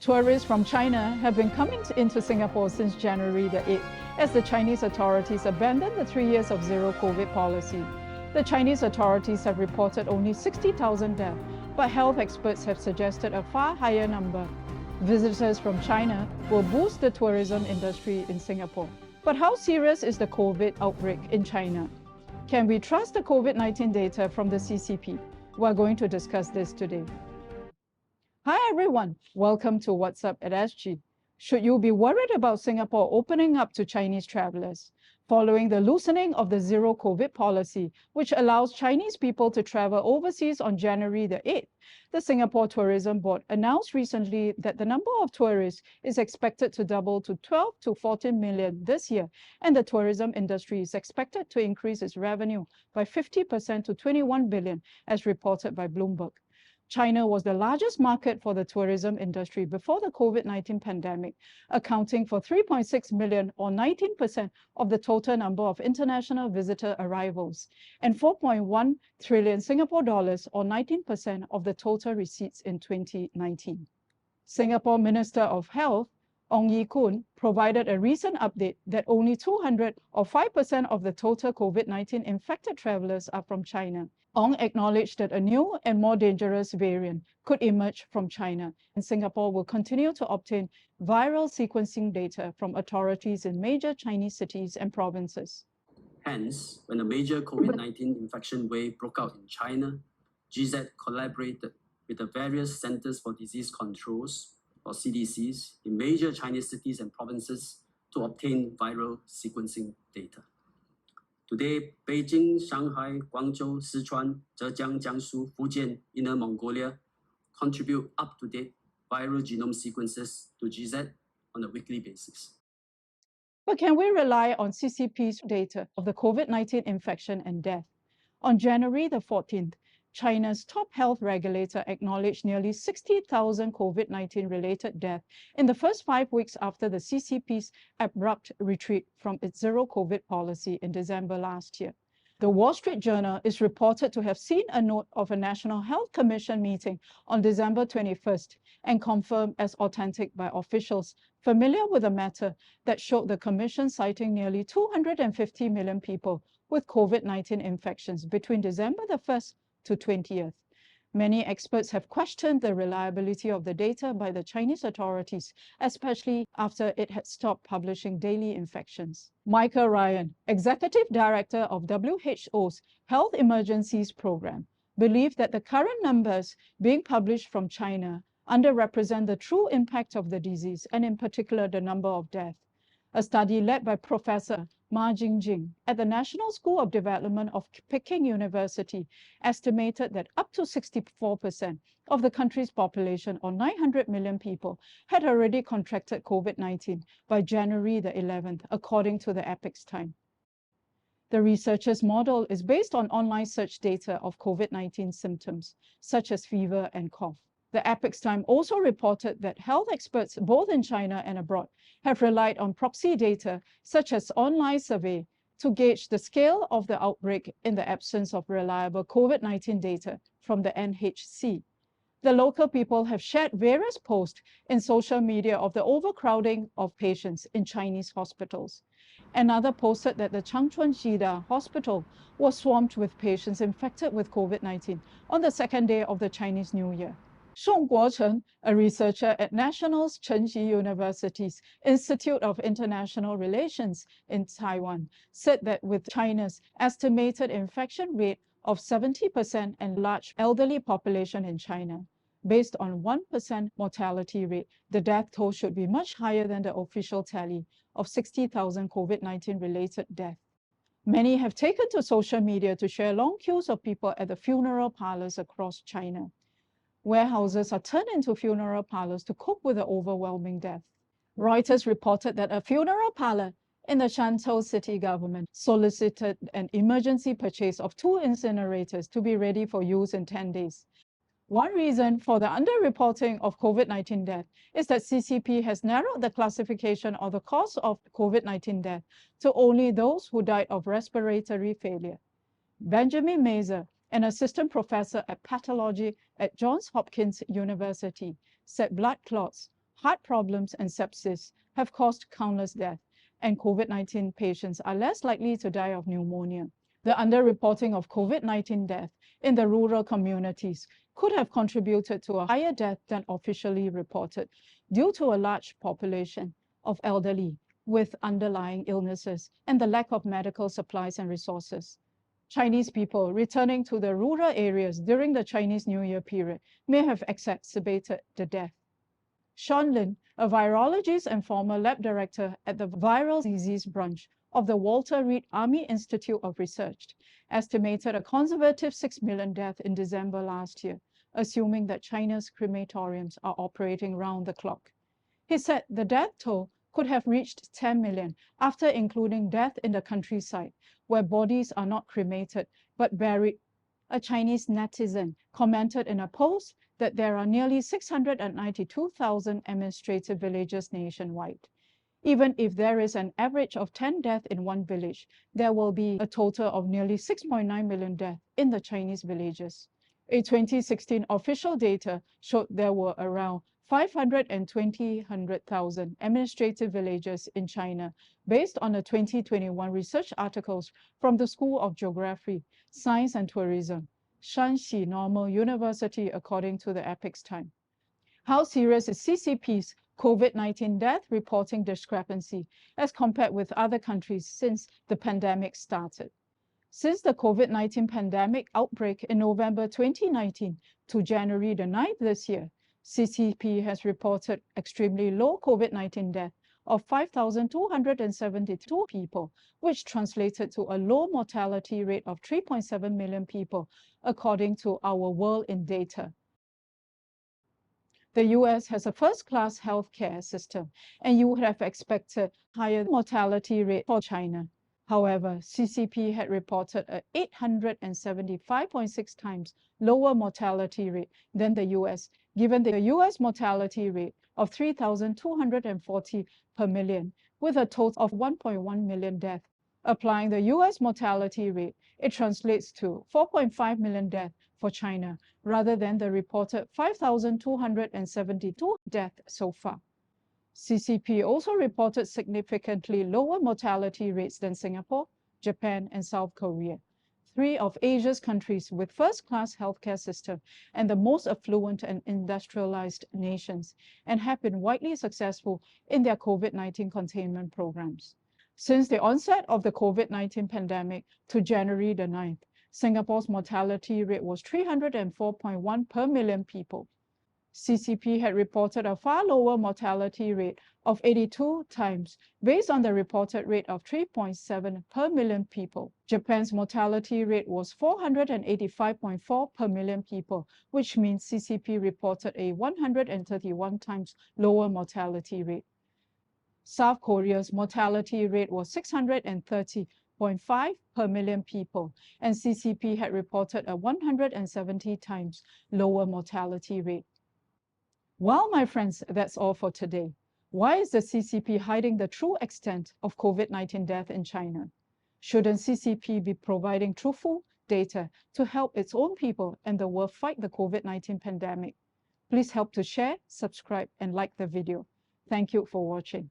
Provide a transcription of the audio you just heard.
Tourists from China have been coming into Singapore since January the 8th as the Chinese authorities abandoned the 3 years of zero COVID policy. The Chinese authorities have reported only 60,000 deaths, but health experts have suggested a far higher number. Visitors from China will boost the tourism industry in Singapore. But how serious is the COVID outbreak in China? Can we trust the COVID-19 data from the CCP? We're going to discuss this today. Hi everyone, welcome to What's Up at SG. Should you be worried about Singapore opening up to Chinese travelers? Following the loosening of the zero COVID policy, which allows Chinese people to travel overseas on January the 8th, the Singapore Tourism Board announced recently that the number of tourists is expected to double to 12 to 14 million this year, and the tourism industry is expected to increase its revenue by 50% to 21 billion, as reported by Bloomberg. China was the largest market for the tourism industry before the COVID-19 pandemic, accounting for 3.6 million or 19% of the total number of international visitor arrivals and 4.1 trillion Singapore dollars or 19% of the total receipts in 2019. Singapore Minister of Health, Ong Ye Kung, provided a recent update that only 200 or 5% of the total COVID-19 infected travelers are from China. Ong acknowledged that a new and more dangerous variant could emerge from China, and Singapore will continue to obtain viral sequencing data from authorities in major Chinese cities and provinces. Hence, when a major COVID-19 infection wave broke out in China, GZ collaborated with the various Centers for Disease Controls, or CDCs, in major Chinese cities and provinces to obtain viral sequencing data. Today, Beijing, Shanghai, Guangzhou, Sichuan, Zhejiang, Jiangsu, Fujian, Inner Mongolia contribute up-to-date viral genome sequences to GZ on a weekly basis. But can we rely on CCP's data of the COVID-19 infection and death? On January the 14th, China's top health regulator acknowledged nearly 60,000 COVID-19 related deaths in the first 5 weeks after the CCP's abrupt retreat from its zero COVID policy in December last year. The Wall Street Journal is reported to have seen a note of a National Health Commission meeting on December 21st and confirmed as authentic by officials familiar with the matter that showed the commission citing nearly 250 million people with COVID-19 infections between December the 1st to 20th. Many experts have questioned the reliability of the data by the Chinese authorities, especially after it had stopped publishing daily infections. Michael Ryan, Executive Director of WHO's Health Emergencies Program, believed that the current numbers being published from China underrepresent the true impact of the disease, and in particular the number of deaths. A study led by Professor Ma Jingjing at the National School of Development of Peking University estimated that up to 64% of the country's population, or 900 million people, had already contracted COVID-19 by January the 11th, according to the Epoch's Time. The researchers' model is based on online search data of COVID-19 symptoms, such as fever and cough. The Epoch's Time also reported that health experts, both in China and abroad, have relied on proxy data, such as online survey, to gauge the scale of the outbreak in the absence of reliable COVID-19 data from the NHC. The local people have shared various posts in social media of the overcrowding of patients in Chinese hospitals. Another posted that the Changchun Jida Hospital was swamped with patients infected with COVID-19 on the second day of the Chinese New Year. Song Guocheng, a researcher at National's Chengxi University's Institute of International Relations in Taiwan, said that with China's estimated infection rate of 70% and large elderly population in China, based on 1% mortality rate, the death toll should be much higher than the official tally of 60,000 COVID-19 related deaths. Many have taken to social media to share long queues of people at the funeral parlors across China. Warehouses are turned into funeral parlors to cope with the overwhelming death. Reuters reported that a funeral parlor in the Shantou city government solicited an emergency purchase of 2 incinerators to be ready for use in 10 days. One reason for the underreporting of COVID-19 death is that CCP has narrowed the classification of the cause of COVID-19 death to only those who died of respiratory failure. Benjamin Mazer, an assistant professor at pathology at Johns Hopkins University, said blood clots, heart problems and sepsis have caused countless deaths, and COVID-19 patients are less likely to die of pneumonia. The underreporting of COVID-19 deaths in the rural communities could have contributed to a higher death than officially reported due to a large population of elderly with underlying illnesses and the lack of medical supplies and resources. Chinese people returning to the rural areas during the Chinese New Year period may have exacerbated the death. Sean Lin, a virologist and former lab director at the Viral Disease Branch of the Walter Reed Army Institute of Research, estimated a conservative 6 million deaths in December last year, assuming that China's crematoriums are operating round the clock. He said the death toll could have reached 10 million after including death in the countryside, where bodies are not cremated but buried. A Chinese netizen commented in a post that there are nearly 692,000 administrative villages nationwide. Even if there is an average of 10 deaths in one village, there will be a total of nearly 6.9 million deaths in the Chinese villages. A 2016 official data showed there were around 520,000 administrative villages in China, based on the 2021 research articles from the School of Geography, Science and Tourism, Shanxi Normal University, according to the Epoch Times. How serious is CCP's COVID-19 death reporting discrepancy as compared with other countries since the pandemic started? Since the COVID-19 pandemic outbreak in November 2019 to January the 9th this year, CCP has reported extremely low COVID-19 death of 5,272 people, which translated to a low mortality rate of 3.7 million people, according to our World in Data. The US has a first-class healthcare system, and you would have expected higher mortality rate for China. However, CCP had reported a 875.6 times lower mortality rate than the US, given the US mortality rate of 3,240 per million, with a total of 1.1 million deaths. Applying the US mortality rate, it translates to 4.5 million deaths for China, rather than the reported 5,272 deaths so far. CCP also reported significantly lower mortality rates than Singapore, Japan, and South Korea, three of Asia's countries with first-class healthcare system and the most affluent and industrialized nations, and have been widely successful in their COVID-19 containment programs. Since the onset of the COVID-19 pandemic to January the 9th, Singapore's mortality rate was 304.1 per million people. CCP had reported a far lower mortality rate of 82 times, based on the reported rate of 3.7 per million people. Japan's mortality rate was 485.4 per million people, which means CCP reported a 131 times lower mortality rate. South Korea's mortality rate was 630.5 per million people, and CCP had reported a 170 times lower mortality rate. Well, my friends, that's all for today. Why is the CCP hiding the true extent of COVID-19 death in China? Shouldn't CCP be providing truthful data to help its own people and the world fight the COVID-19 pandemic? Please help to share, subscribe, and like the video. Thank you for watching.